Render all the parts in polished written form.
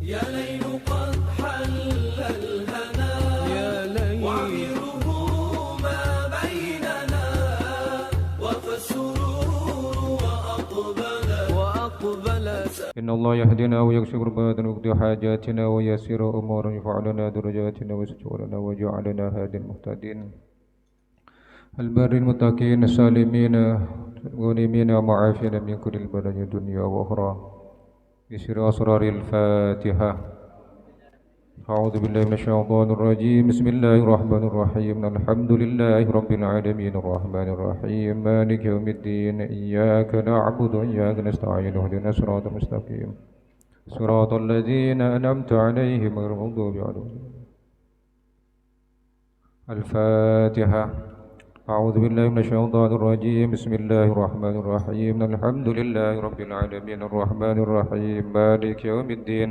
يا ليل قد حل الهنا وعبره ما بيننا وفى السرور وأقبل إن الله يهدينا ويكشف كرباتنا ويقضي حاجاتنا ويسر أمورا يرفع لنا درجاتنا ويستر لنا ويجعلنا هادي المهتدين البر المتقين السالمين الغنيمين ومعافين من كل البلايا الدنيا وأخرى بسر أسرار الفاتحة أعوذ بالله من الشيطان الرجيم بسم الله الرحمن الرحيم الحمد لله رب العالمين الرحمن الرحيم مالك يوم الدين إياك نعبد وإياك نستعين اهدنا الصراط المستقيم صراط الذين أنعمت عليهم غير المغضوب عليهم الفاتحة أعوذ بالله من الشيطان الرجيم بسم الله الرحمن الرحيم الحمد لله رب العالمين الرحمن الرحيم مالك يوم الدين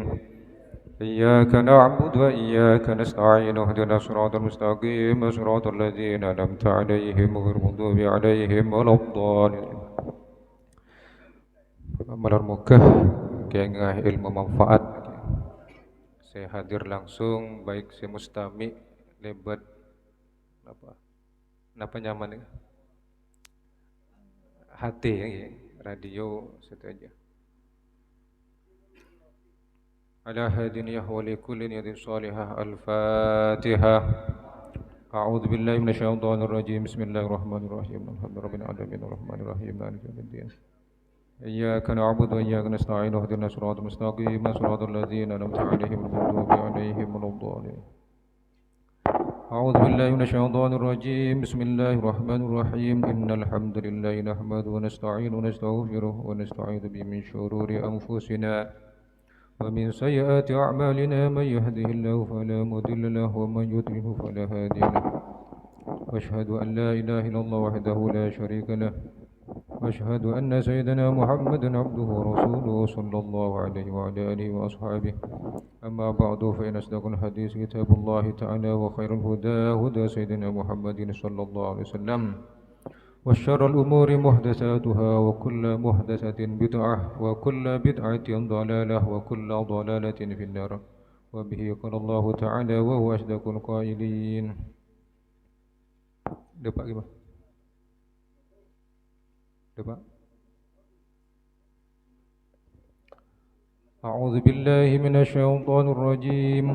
إياك نعبد وإياك نستعين اهدنا الصراط المستقيم صراط الذين أنعمت عليهم غير المغضوب عليهم ولا الضالين. Malam Mekah Gengah ilmu manfaat. Saya hadir langsung baik si mustami lebat apa nyaman hati ya, radio situ aja. على هادي ولكل يد صالحة الفاتحة أعوذ بالله من الشيطان الرجيم بسم الله الرحمن الرحيم الحمد لله رب العالمين الرحمن الرحيم مالك يوم الدين إياك نعبد وإياك نستعين اهدنا الصراط المستقيم صراط الذين أنعمت عليهم غير المغضوب عليهم ولا الضالين أعوذ بالله من الشيطان الرجيم بسم الله الرحمن الرحيم إن الحمد لله نحمده ونستعين ونستغفره ونستعيذ به من شرور أنفسنا ومن سيئات أعمالنا من يهده الله فلا مضل له ومن يضلل فلا هادي له وأشهد أن لا إله إلا الله وحده لا شريك له وأشهد أن سيدنا محمدا عبده ورسوله صلى الله عليه وعلى آله وأصحابه أما بعد فإن أصدق الحديث كتاب الله تعالى وخير الهدى هدى سيدنا محمد صلى الله عليه وسلم وشر الأمور محدثاتها وكل محدثة بدعة وكل بدعة ضلالة وكل ضلالة في النار وبه قال الله تعالى وهو أصدق القائلين. Depak gimana? Depak. أعوذ بالله من الشيطان الرجيم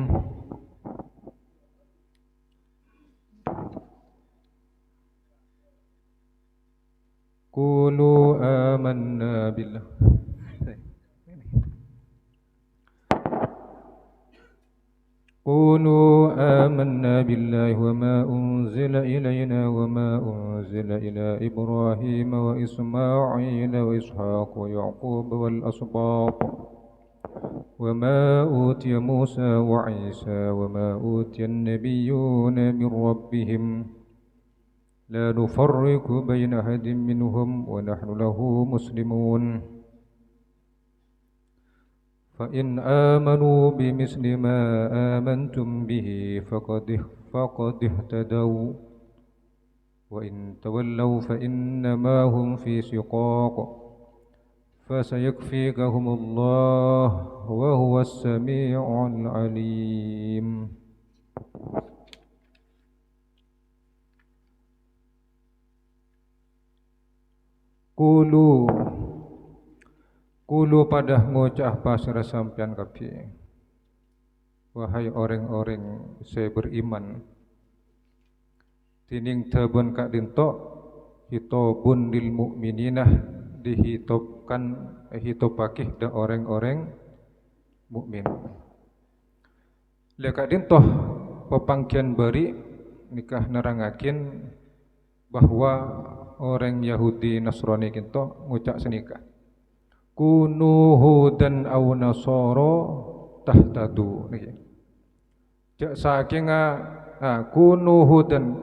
قولوا آمنا بالله قولوا آمنا بالله وما أنزل إلينا وما أنزل إلى إبراهيم وإسماعيل وإسحاق ويعقوب والأسباط وما أوتي موسى وعيسى وما أوتي النبيون من ربهم لا نفرق بين أحد منهم ونحن له مسلمون فإن آمنوا بمثل ما آمنتم به فقد اهتدوا وإن تولوا فإنما هم في شقاق فسيكفيكهم الله وهو السميع العليم. Kulu padah ngucap pasrah sampian kapi. Wahai orang-orang saya beriman, tining tabun kak dintok hitobun lil mu'mininah dihitopkan hitopakih dan orang-orang mukmin. Lekak dintoh pepangkian beri nikah nerangakin bahwa orang Yahudi Nasrani kinto ngucap senikah kunu hudan aw nasara tahtadu niki jak saking kunu hudan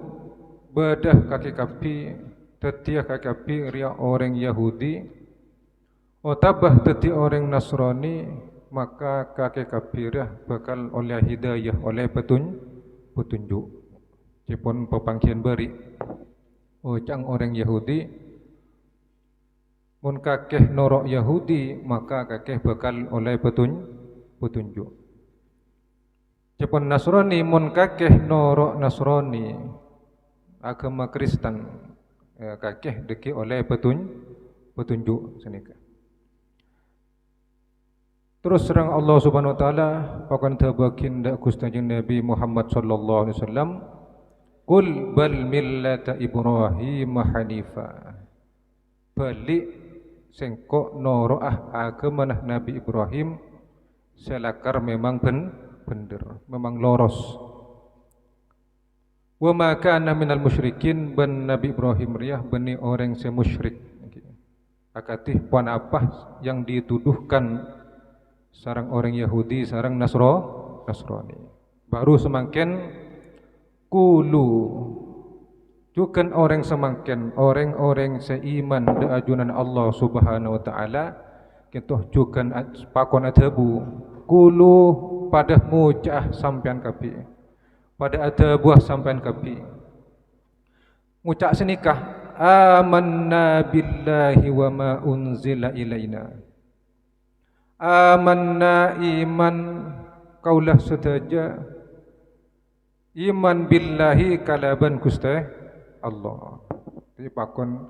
bedah kaki kapi tetia kaki kapi ria orang Yahudi otabah teti orang Nasrani maka kaki kapi ria bakal oleh hidayah oleh petunjuk cipon pepangkian beri cang orang Yahudi mun kakeh norok Yahudi maka kakeh bakal oleh petunjuk Cepon Nasrani mun kakeh norok Nasrani agama Kristen kakeh deki oleh petunjuk senika. Terus serang Allah Subhanahu wa taala pakan tabakin dak Gusti Nabi Muhammad sallallahu alaihi wasallam qul bal millata Ibrahim hanifa. Balik sengkok noroah agama Nabi Ibrahim selakar memang bener, memang loros. Wa ma kana minal musyrikin ban Nabi Ibrahim riyah bani orang semusyrik. Akatih puan apa yang dituduhkan sarang orang Yahudi, sarang Nasrani. Baru semakin kulu jukan orang semakin orang-orang seiman de ajunan Allah Subhanahu wa taala kita jukan pakon adabu kulu pada mujah sampean kapi pada ada buah sampean kapi ngucak senikah amanna billahi wa ma unzila ilaina. Amanna iman kaulah sedaja iman billahi kalaban Gusti Allah. Jadi pakon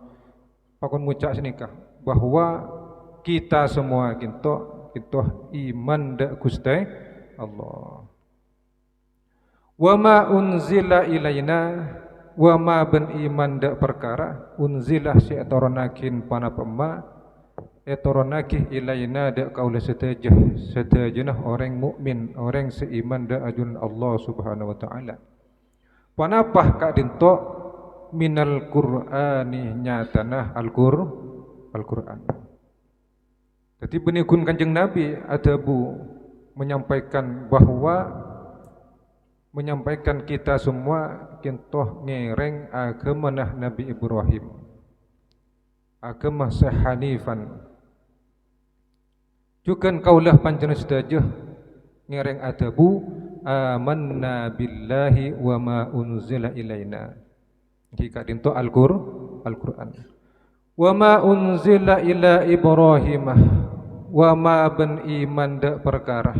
ngucak senikah bahwa kita semua kita iman dak Gusti Allah. Wa ma unzila ilaina wa ma ben iman dak perkara unzilah si atoronakin pana pema etoronakih ilaina dak kaula setajah orang mukmin orang seiman dak ajun Allah Subhanahu wa taala. Panapah kak dinto minal Qur'ani nyatana Al-Qur'an. Jadi benikun Kanjeng Nabi adabu menyampaikan kita semua kintoh ngereng agama Nabi Ibrahim. Agama sehanifan. Jukan kaulah panjenengan sedajah ngereng adabu amanna billahi wa ma unzila ilaina. Jika dinto Al-Qur'an. Wa ma unzila ila Ibrahim wa ma ben iman dak perkara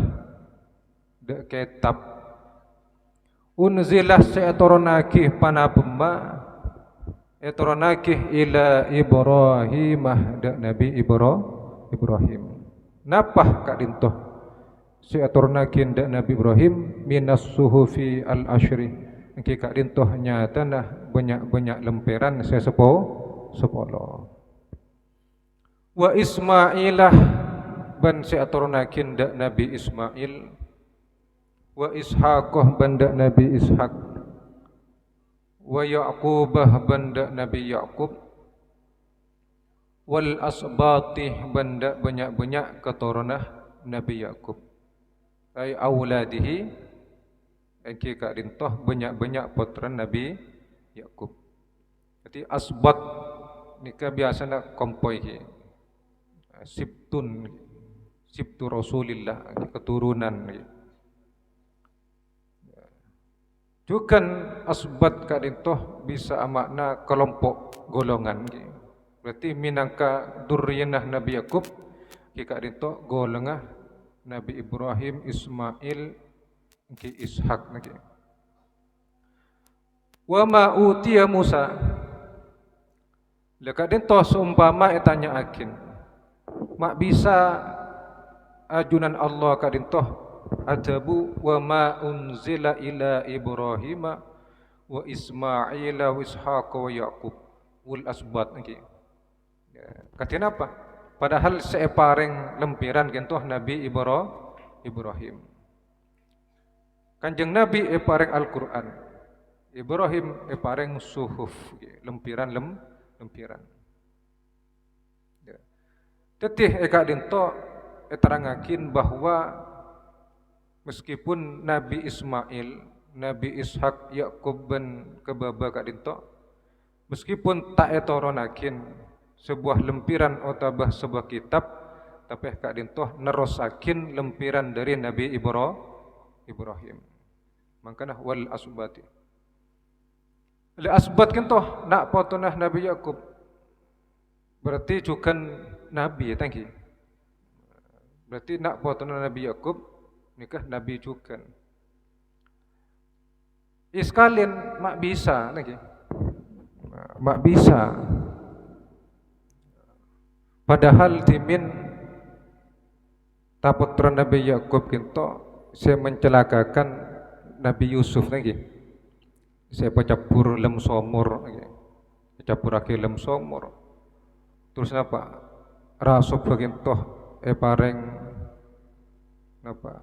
dak kitab unzilah seatoronakih panapema etoronakih ila Ibrahim dak Nabi Ibrahim. Napah kak dintoh si aturnakin dak Nabi Ibrahim minas suhufi al-ashri. Engki kak dintoh nyatana banyak lemperan sepolo. Wa Ismailah ban si aturnakin dak Nabi Ismail. Wa Ishaqah ban dak Nabi Ishaq. Wa Yaqubah ban dak Nabi Yaqub. Wal asbatih benda banyak keturunan Nabi Yakub. Ai auladihi engki kak dintoh banyak putra Nabi Yakub. Jadi asbat nika biasana kompoi ki. Sibtu Rasulillah keturunan. Jukan asbat kak dintoh bisa makna kelompok golongan ki. Berarti minangka durriyanah Nabi Yakub kika dito golengah Nabi Ibrahim, Ismail, ki Ishak niki. Wa ma utiya Musa. Leka dito seumpama etanya akin. Mak bisa ajunan Allah ka dito adabu wa ma unzila ila Ibrahim wa Ismail wa Ishaq wa Yaqub wal asbat niki. Katina apa? Padahal separeng lempiran kentoh Nabi Ibrahim. Kanjeng Nabi pareng Al-Qur'an. Ibrahim pareng suhuf, lempiran. Tetih eka dinto terangakin bahwa meskipun Nabi Ismail, Nabi Ishak, Yakub ben kebaba kak dinto, meskipun tak etoronakin sebuah lempiran otabah sebuah kitab, tapi kak dintoh nerosakin lempiran dari Nabi Ibrahim. Makanya wal asbati. Le asbat kintoh nak potonah Nabi Yakub. Berarti cukan Nabi ya tangki. Berarti nak potonah Nabi Yakub nikah Nabi cukan. Sekalian mak bisa lagi. Mak bisa. Padahal timin taputra Nabi Yakub kinto saya mencelakakan Nabi Yusuf lagi. Saya pecapur lem somor lagi. Pecapur aki lem somor. Terus apa? Rasuk beginto pareng apa?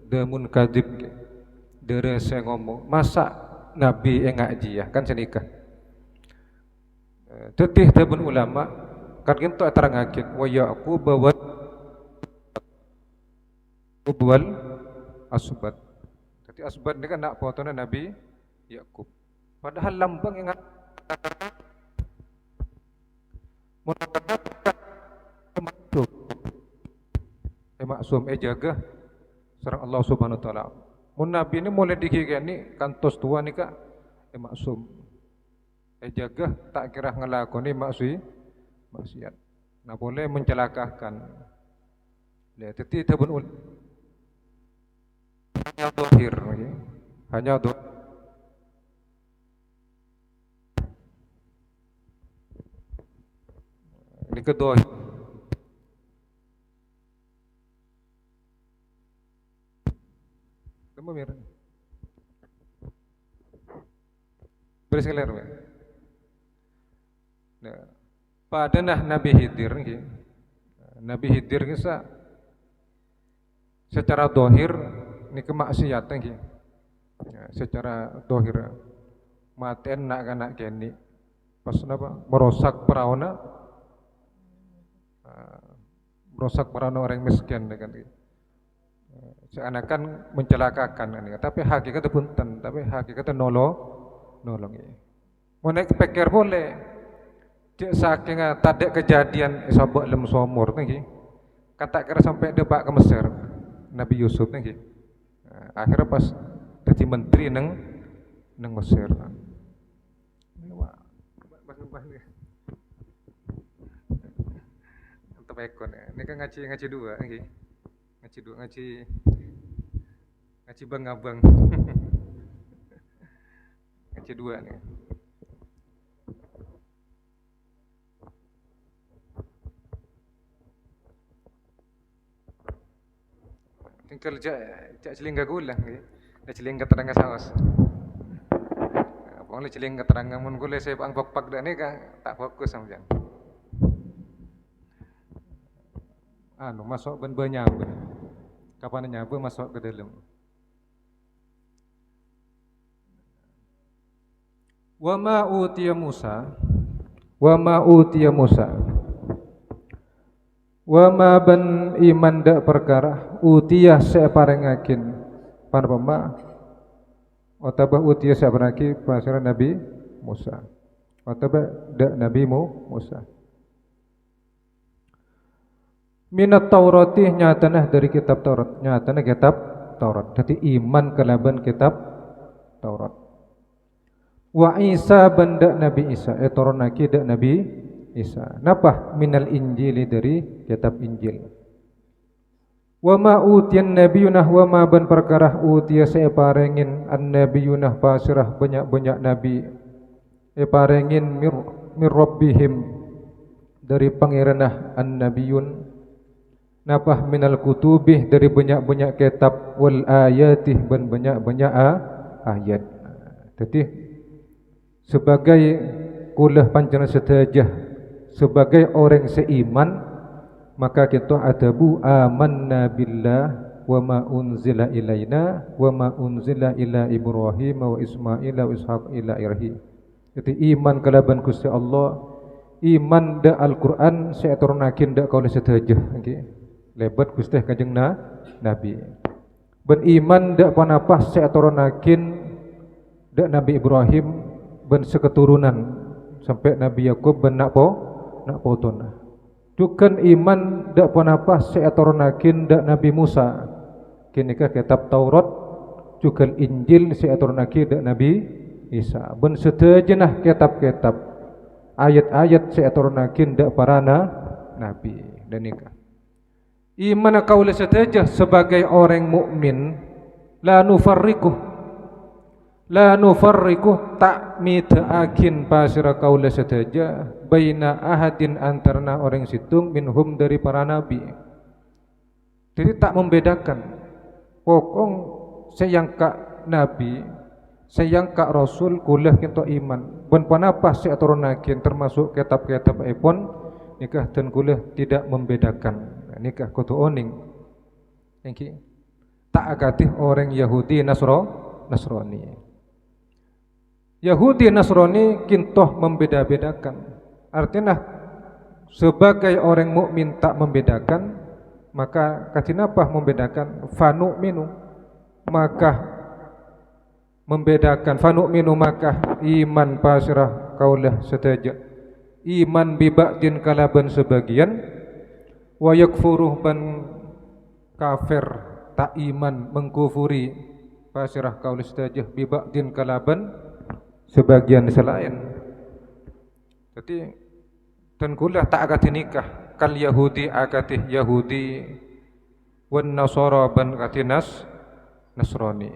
Demun kadib lagi. Dere saya ngomong, masa Nabi ngaji ya kan senikah. Tetih tabun ulama kan kinto terangakin wa Yaqub wa Ubwal Asbat. Jadi Asbat ini kan nak potona Nabi Yakub. Padahal lambang ingat maksum jaga sareng Allah Subhanahu wa taala. Mun Nabi ini mulai dikigani kantos tua nih kak maksum jaga tak kira ngelakoni maksiat. Nah boleh mencelakakan. Lihat itu tabun hanya dohir, hanya dohir. Ini kedohir. Kamu mirip. Beres kelar. Nah, pada Nabi Khidir, Nabi Khidir kisah secara dohir ini kemaksiatan gitu. Ya, secara dohir maten nak kanak keni pas apa merosak perauna orang miskin kan gitu. Seakan-akan mencelakakan kan, tapi hakikatnya punten, tapi hakikatnya nolong ya. Mau naik pikir boleh, cek saking tadi kejadian sabak lem somor nih, kata kira sampai debak ke Mesir, Nabi Yusuf nih, akhirnya pas jadi menteri neng Mesir. Untuk ekon ya, ini kan ngaji dua nih. Ngaji bang abang ngaji dua nih. Tinggal cak celingga gula nih, celingga terangga saus. Pokoknya celingga terangga mun gula saya pang pak dah nih kan tak fokus sama jangan. Masuk banyak. Kapan nyabu masuk ke dalam. Wa ma utiya Musa wa ma ban iman dak perkara utiya separengakin pan pema otabah utiya separengaki pasira Nabi Musa otabah dak Nabi Musa minat Taurati nyatanah dari kitab Taurat, nyatanah kitab Taurat. Jadi iman kelaban kitab Taurat. Wa Isa benda Nabi Isa, toronaki dak Nabi Isa. Napa minal Injili dari kitab Injil. Wa ma utiyan nabiyunah wa ma ban perkara utiya separengin an nabiyunah pasirah banyak nabi. Parengin mir rabbihim dari pangeranah an nabiyun. Napah minal kutubih dari banyak kitab wal ayatih dan banyak ayat. Jadi sebagai kulah panjang setajah sebagai orang seiman maka kita adabu amanna billah wa ma unzila ilaina wa ma unzila ila Ibrahim wa Ismail wa Ishaq ila irhi. Jadi iman kalaban Gusti Allah, iman da Al-Qur'an saya turunakin da kaula setajah nggih. Lebat Gusti Kanjeng Nabi. Ben iman dak panapah seaturunakin dak Nabi Ibrahim ben seketurunan sampai Nabi Yakub ben nak potona. Dukan iman dak panapah seaturunakin dak Nabi Musa. Kinika kitab Taurat juga Injil seaturunakin dak Nabi Isa. Ben setejenah kitab-kitab ayat-ayat seaturunakin dak para nabi dan nikah. Iman kaula setajah sebagai orang mukmin la nufarriqu La nufarriqu tak midaakin pasira kaula sedaja baina ahadin antarna orang situng minhum dari para nabi. Jadi tak membedakan. Pokong sayangka nabi, sayangka rasul kulah kita iman. Ben panapa si aturunakin termasuk kitab-kitab epon nikah dan kulah tidak membedakan. Nikah kutu oning. Niki tak agatih orang Yahudi Nasrani. Yahudi Nasrani kintoh membeda-bedakan. Artinya sebagai orang mukmin tak membedakan, maka katinapa membedakan? Fanu minu, maka membedakan fanu minu maka iman pasrah kaulah sedaja. Iman biba'din kalaban sebagian, wa yakfuruh ban kafir tak iman mengkufuri pasrah kaulah sedaja biba'din kalaban sebagian selain. Jadi dan kulah tak akati nikah kal Yahudi akati Yahudi wan Nasara ban katinas Nasrani.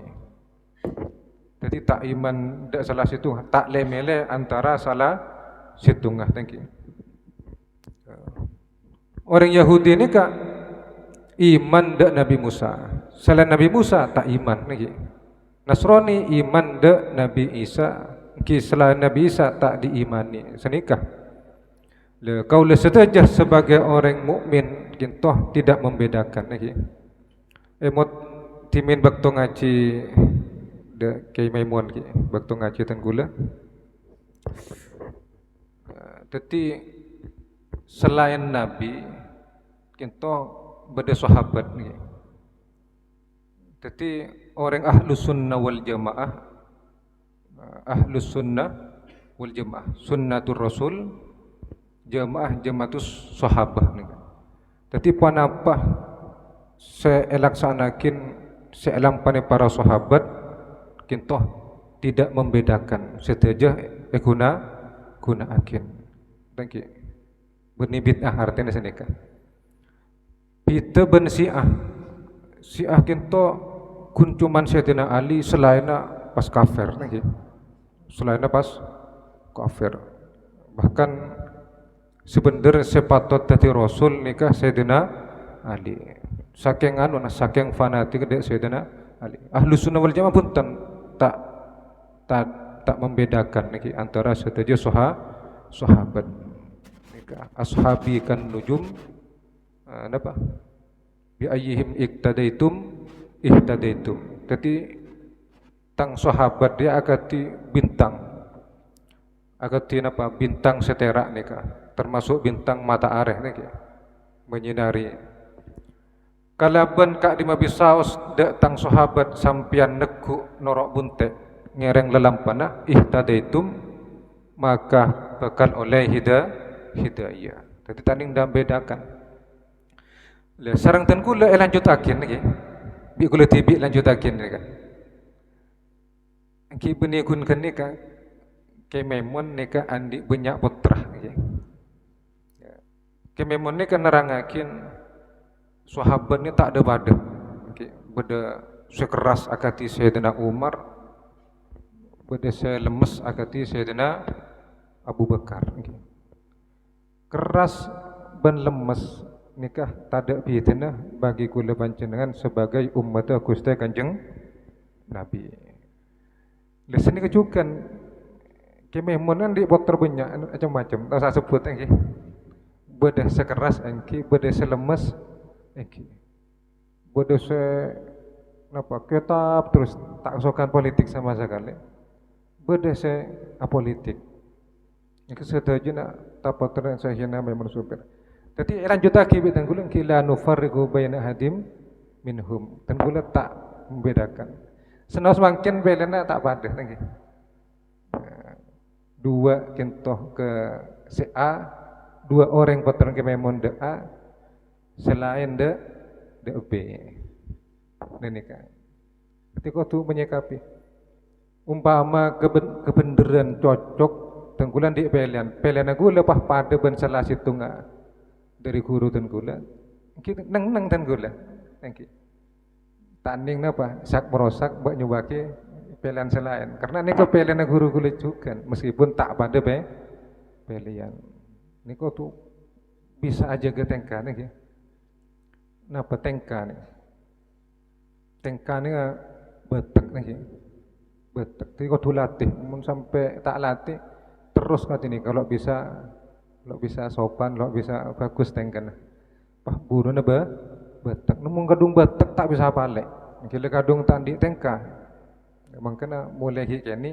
Jadi tak iman dak salah situ tak lemele antara salah situngah tangki. Orang Yahudi ni kak iman dak Nabi Musa. Selain Nabi Musa tak iman lagi. Nasrani iman dak Nabi Isa. Selain Nabi Isa tak diimani senikah. Kau setajah sebagai orang mukmin kintoh tidak membedakan lagi. Emot timin bakto ngaji de kay Maimun ki bakto ngaji tan gula. Tetapi selain Nabi kintoh beda sahabat ni. Tetapi orang ahlus sunnah wal jamaah Ahlus sunnah wal jamaah sunnatur rasul jamaah jamaatus sahabah ni. Tapi panapa seelaksanakin seelampane para sahabat kintoh tidak membedakan seteja guna akin. Tangki benih bid'ah artinya senika. Pita ben Syiah kintoh kuncuman Sayyidina Ali selaina pas kafir lagi. Selainnya pas kafir. Bahkan sebenarnya sepatot dari Rasul nikah Sayyidina Ali. Saking saking fanatik dek Sayyidina Ali. Ahlus sunnah wal jamaah pun tak membedakan niki antara setuju sahabat. Nikah ashabi kan nujum apa? Bi ayyihim ihtadaitum. Jadi tang sahabat dia agati bintang apa bintang setera nika termasuk bintang mata areh niki menyinari kalaban kak di mabisaos dak tang sahabat sampian neku norok bunte ngereng lelampana ihtadaitum maka bakal oleh hidayah. Jadi tanding dah bedakan le sareng ten kula lanjutakin niki bi kula tibi lanjutakin nika. Ki benikun kan nika ke memon nika andi banyak putra niki. Ke memon nika nerangakin sahabat ni tak ada badan. Niki beda sekeras akati Sayyidina Umar, beda selemes akati Sayyidina Abu Bakar niki. Keras ben lemes nikah tada pitena bagi kula panjenengan sebagai umat Gusti Kanjeng Nabi. Leseni kecukan kememonan di dokter banyak macam-macam tak saya sebut lagi. Beda sekeras engki, beda selemes engki. Beda se napa kitab terus tak sokan politik sama sekali. Beda se apolitik. Iki sedaja nak tapak terang sahina memang super. Jadi lanjut lagi bitang gula kila nufarriqu baina hadim minhum. Dan gula tak membedakan. Senos mangkin belena tak pada lagi. Dua kintoh ke A, dua orang patron ke memon de A, selain de B. Nenika. Ketika tu menyikapi umpama kebenaran cocok tenggulan di pelian aku lepas pada ben salah situnga dari guru tenggulan. Kita neng tenggulan. Thank you. Tanding napa sak merosak mbak nyubaki pilihan selain. Karena ini pilihan guru kulit juga, meskipun tak pada pilihan. Ini kok tuh bisa aja ke tengka nih. Napa tengka nih? Tengka nih betek nih. Betek. Jadi kok tuh latih, mun sampai tak latih terus nih kalau bisa sopan, kalau bisa bagus tengkan. Pah buru nebe betek. Nemu kadung betek tak bisa balik. Gila kadung tandi tengka. Makanya mulai kini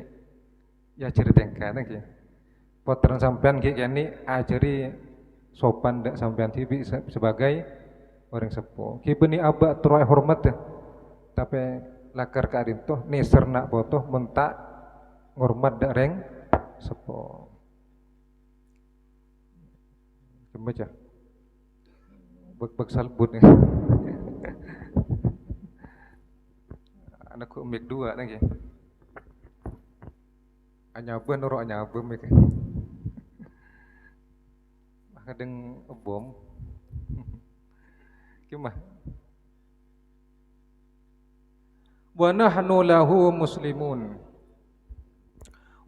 ya ciri tengka nih. Potong sampean kini ajari sopan dak sampean tibi sebagai orang sepuh. Kibeni abak teroy hormat ya. Tapi lakar kadin toh neser nak botoh mentak ngormat dak reng sepuh. Baca. Bek salbut nih. Anakku mik 2 lagi. Anyabun nurut anyabun mik. Kadang bom. Gimana? Wa nahnu lahu muslimun.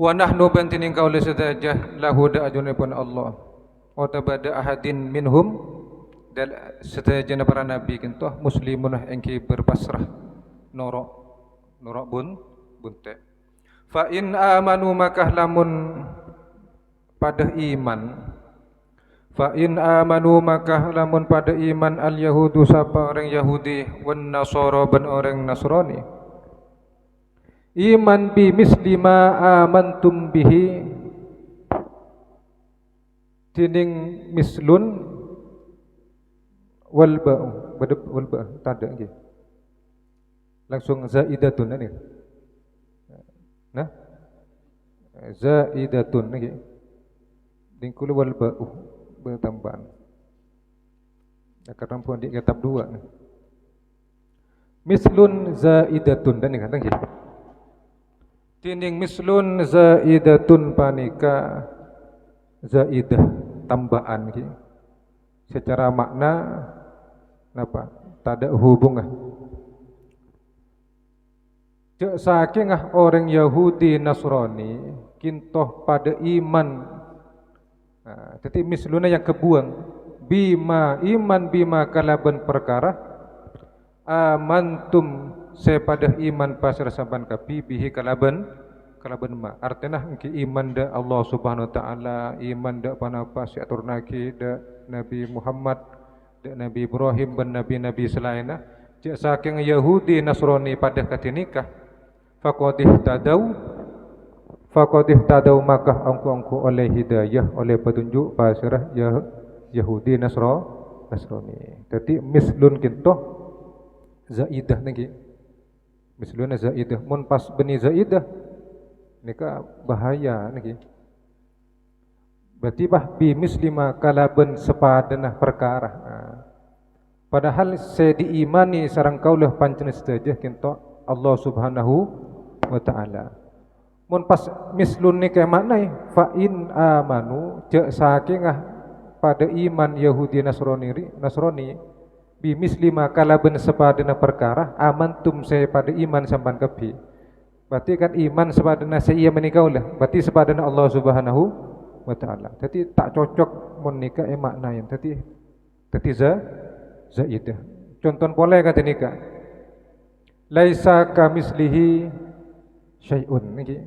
Wa nahnu bantining kaula sedajah lahu da'ajunipun Allah. Wa tabada ahadin minhum dan sedajana para nabi kintoh muslimun engki berpasrah norok bunte. Fa in amanu maka lamun pada iman. Fa in amanu maka lamun pada iman al yahudu sapa orang Yahudi wan nasara ban orang Nasrani. Iman bi mislima amantum bihi tining mislun wal ba tada nggih. Langsung zaidatun ini. Nah. Zaidatun nggih. Dingkul wal ba bertambahan. Karena pun di kitab 2. Mislun zaidatun dan kata nggih. Tining mislun zaidatun panika zaidah tambahan nggih. Secara makna napa? Tak ada hubungan. Cek saking orang Yahudi Nasrani kintoh pada iman. Jadi misluna yang kebuang bima iman bima kalaban perkara amantum sepada iman pasir saban kapi bihi kalaban ma artinya engki iman da Allah Subhanahu wa taala iman da panapa si aturnaki da Nabi Muhammad da Nabi Ibrahim dan nabi-nabi selainnya cek saking Yahudi Nasrani pada katinikah faqadih tadau maka angku oleh hidayah oleh petunjuk pasirah Yahudi Nasrani. Jadi mislun kintoh zaidah niki. Mislun zaidah. Mun pas beni zaidah nika bahaya niki. Berarti bah bi mislima kalaben sepadanah perkara. Padahal saya diimani sareng kaulah pancen sedaya kintoh Allah Subhanahu wa taala. Mun pas mislun ni kayak maknai fa in amanu cek saking pada iman Yahudi Nasrani bi mislima kalaben sepadana perkara amantum saya pada iman sampan kepi. Berarti kan iman sepadana saya menikah lah. Berarti sepadana Allah Subhanahu wa taala. Jadi tak cocok mun nikah maknain. Jadi zaidah. Contoh pola kata nikah. Laisa kamislihi syai'un niki.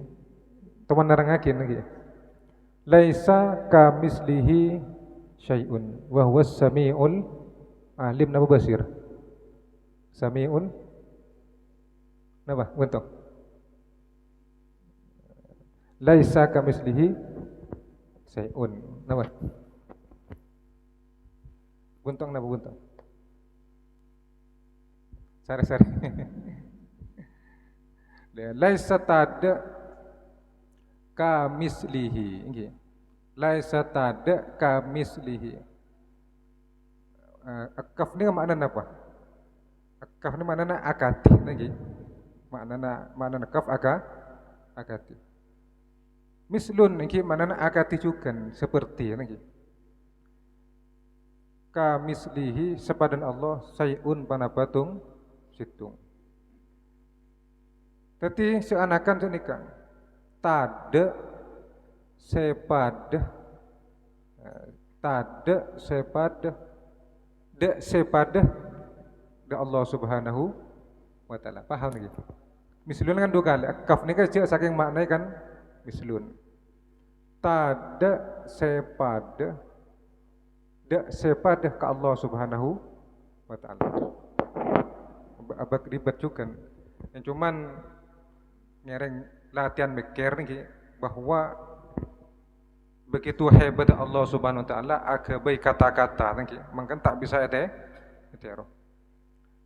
Teman nerangakin niki. Laisa kamislihi syai'un wa huwas samiul alim napa basir. Samiun napa? Buntung. Laisa kamislihi syai'un napa? Buntung napa buntung? Sare-sare. Laisa tada kamislihi nggih. Laisa tada kamislihi. Akaf ni maknana apa? Akaf ni maknana akati nggih. Maknana kaf akati. Mislun nggih maknana akati juga seperti nggih. Kamislihi sepadan Allah sayun panapatung situng. Tapi seanakan senikah tada sepada tada sepada de sepada de Allah Subhanahu wa taala. Paham gitu. Mislun kan dua kali. Kaf ni kan saking maknanya kan mislun. Tada sepada de sepada ke Allah Subhanahu wa taala. Abak ribet juga. Yang cuman ngereng latihan mikir nih bahwa begitu hebat Allah Subhanahu wa taala agabai kata-kata nih mungkin tak bisa ada itu.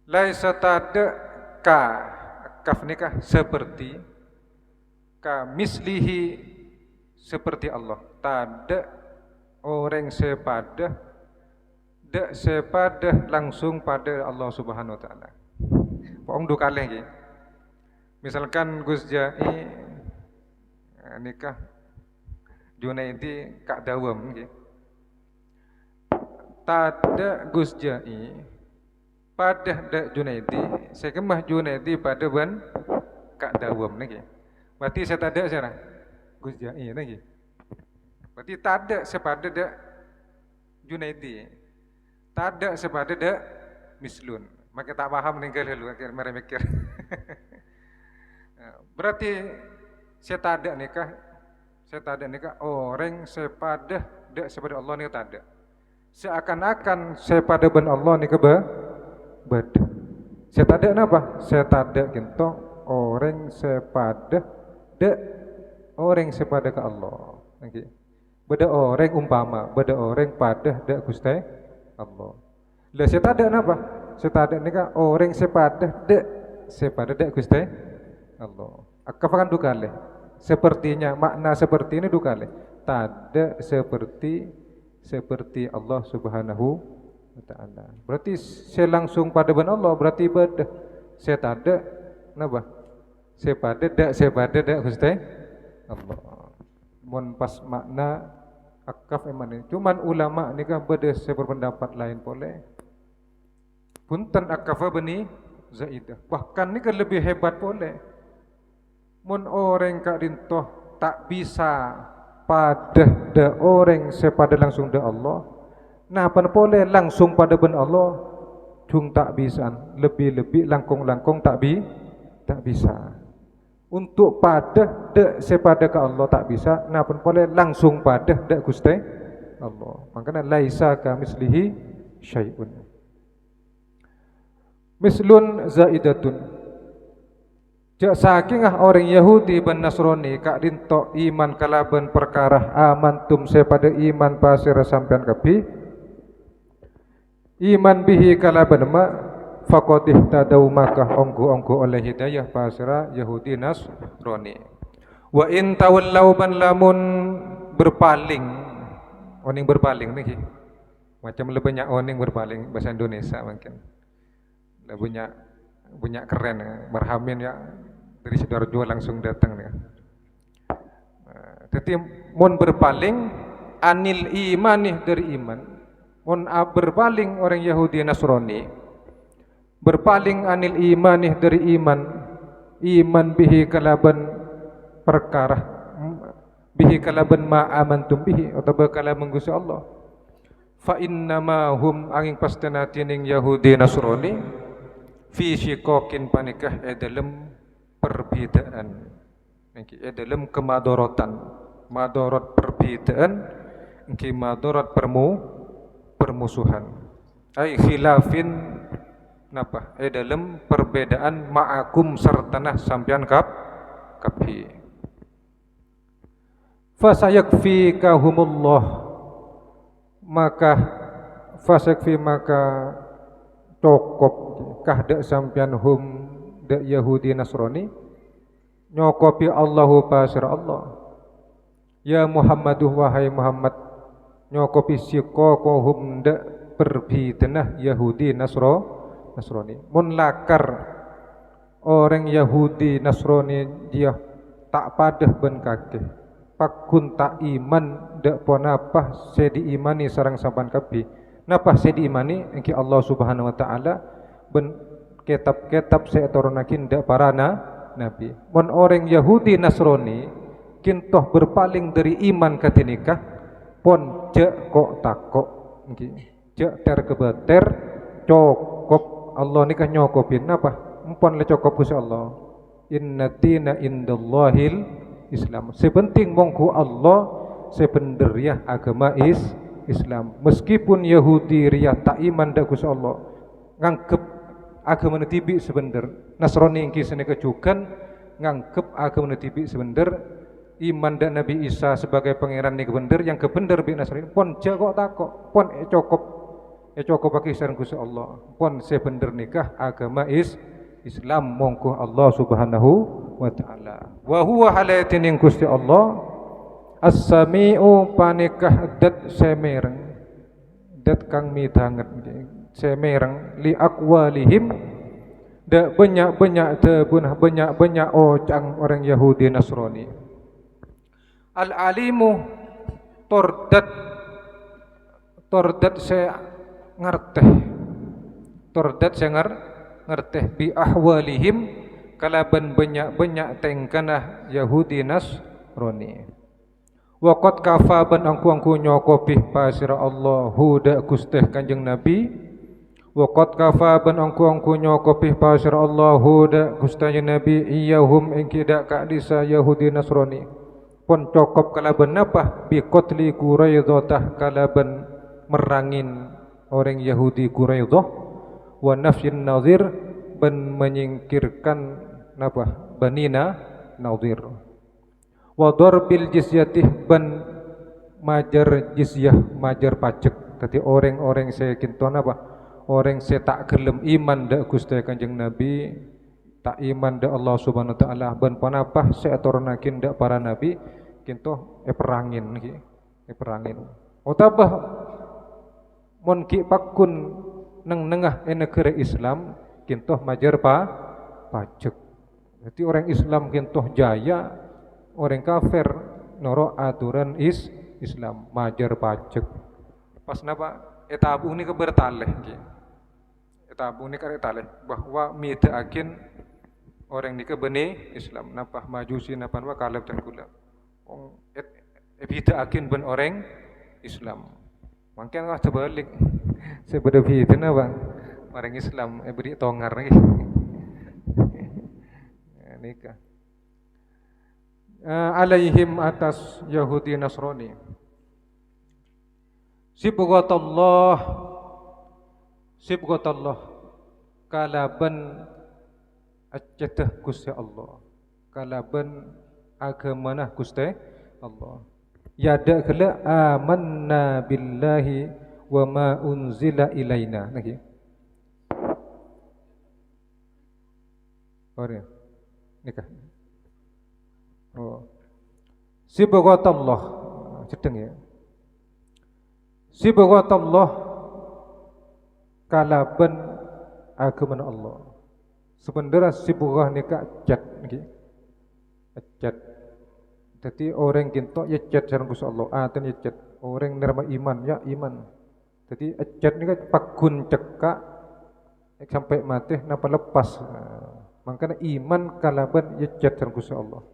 Laisa tada ka kaf nikah seperti ka mislihi seperti Allah. Tada orang sepada de sepada langsung pada Allah Subhanahu wa taala. Pokong dua kali lagi. Misalkan Gus Jai nikah Junaidi Kak Dawam nggih. Tada Gus Jai pada dak Junaidi, saya kemah Junaidi pada ban Kak Dawam nggih. Berarti saya tada secara Gus Jai nggih. Berarti tada sepada dak Junaidi. Tada sepada dak mislun. Maka tak paham ninggal dulu mereka mikir. Berarti saya tada nikah orang sepada dak sepada Allah ni tada. Seakan-akan sepada ben Allah ni bed. Saya tada napa? Saya tada kinto orang sepada dak orang sepada ke Allah. Nggih. Beda orang umpama, beda orang pada dak Gusti Allah. Lah saya tada napa? Saya tada nikah orang sepada dak Gusti Allah. Akafakan dua kali. Sepertinya makna seperti ini dua kali. Tada seperti Allah Subhanahu wa taala. Berarti saya langsung pada ben Allah berarti ibadah. Saya tada napa? Sepada dak Gusti Allah. Mun pas makna akaf emane. Cuman ulama nikah beda seberpendapat lain boleh. Punten akafa bani zaidah. Bahkan ni kan lebih hebat boleh. Mun orang kak rintoh tak bisa pada da orang sepada langsung da Allah. Nah pan boleh langsung pada ben Allah. Jung tak bisa. Lebih-lebih langkung-langkung tak bisa. Untuk pada da sepada ke Allah tak bisa. Nah pan boleh langsung pada da Gusti Allah. Makanya laisa kamislihi syai'un. Mislun zaidatun. Jak saking orang Yahudi ben Nasrani kak dintok iman kalaban perkara amantum sepada iman pasir sampean kapi iman bihi kalaban ma faqadih tadau maka onggo oleh hidayah pasira Yahudi Nasrani wa in tawallau ban lamun berpaling oning berpaling niki macam lebih banyak oning berpaling bahasa Indonesia mungkin lebih banyak keren berhamin ya dari Sidoarjo langsung datang nih. Jadi mon berpaling anil imani dari iman. Mon berpaling orang Yahudi Nasrani berpaling anil imani dari iman bihi kalaban perkara bihi kalaban ma amantum bihi atau kalaban Gusti Allah. Fa innama hum angin pastana tining Yahudi Nasrani fi syiqaqin panikah dalam perbedaan dalam kemadorotan madorot perbedaan madarat permusuhan ai khilafin napa dalam perbedaan ma'akum sertanah sampean kaphi fasayakfikahumullah maka cokop kahdak sampean hum dak Yahudi Nasrani nyokopi Allahu pasir Allah ya Muhammadu wahai Muhammad nyokopi siqaqahum dak perbidanah Yahudi Nasrani mun lakar orang Yahudi Nasrani dia tak padah ben kakeh pakun tak iman dak ponapah saya diimani sarang sampan kabi napa saya diimani engki Allah Subhanahu wa taala ben kitab-kitab saya turunakin dak para Nabi. Mun orang Yahudi Nasrani kintoh berpaling dari iman kati nikah pon cek kok takok nggih. Cek ter kebeter cokop Allah nikah nyokopin apa? Empon le cokop Gusti Allah. Inna dina indallahil Islam. Sepenting mongku Allah sebener ya agama Islam. Meskipun Yahudi ria tak iman dak Gusti Allah, nganggep agama tibi sebener. Nasrani yang kisah kejukan nganggep agama tibi sebener. Iman dak Nabi Isa sebagai pangeran ni kebener yang kebener bi Nasrani pon kok takok pon cokop pakai sareng Gusti Allah. Pon sebener nikah agama Islam mongko Allah Subhanahu wa taala. Wa huwa halatin ing Gusti Allah as-sami'u panikah dat semereng dat kang midanget semereng li aqwalihim da banyak-banyak da banyak-banyak ocang orang Yahudi Nasrani. Al-alimu tordat saya ngerteh tordat saya ngerteh bi ahwalihim kalaban banyak-banyak tengkanah Yahudi Nasrani. Waqad kafaban angku nyokopih pasira Allahu da gusteh Kanjeng Nabi. Waqad kafaban angku nyokopih pasira Allahu da gustanya Nabi iyahum ing kidak kadisa Yahudi Nasrani. Pon cokop kalaban apa bi qatli Quraidah kalaban merangin orang Yahudi Quraidah wa nafyin Nazir ban menyingkirkan napa Banina Nazir wa darbil jizyatih ban majar jizyah majar pajak. Tadi orang-orang saya kinton apa orang saya tak gelem iman dak Gusti Kanjeng Nabi tak iman dak Allah Subhanahu wa taala ban panapah saya turunakin dak para nabi kinto perangin iki perangin otabah mon ki pakun nang nengah negara Islam kintoh majar pajak. Jadi orang Islam kintoh jaya, orang kafir noro aturan Islam majar pajak. Pas napa etabu ini kebertaleh nggih. Etabu ini kebertaleh bahwa midaakin orang ni kebene Islam napa majusi napa kalab dan kula. Midaakin ben orang Islam. Mungkin kau terbalik. Saya berdebat itu napa orang Islam beri tongar lagi. Nikah. Alaihim atas Yahudi Nasrani. Sibghatullah kalaban acetah Gusti Allah. Kalaban agamana Gusti Allah. Yada kala amanna billahi wa ma unzila ilaina lagi. Ora. Nikah. Oh. Sibghatullah cedeng ya. Sibghatullah kalaban agama Allah. Sebenarnya sibghah nikah cat nggih. Cat. Jadi orang kinto ya cat sareng Gusti Allah. Aten ya cat. Orang nerima iman ya iman. Jadi cat ni kan pakun cekak sampai mati napa lepas. Makanya iman kalaban ya cat sareng Gusti Allah.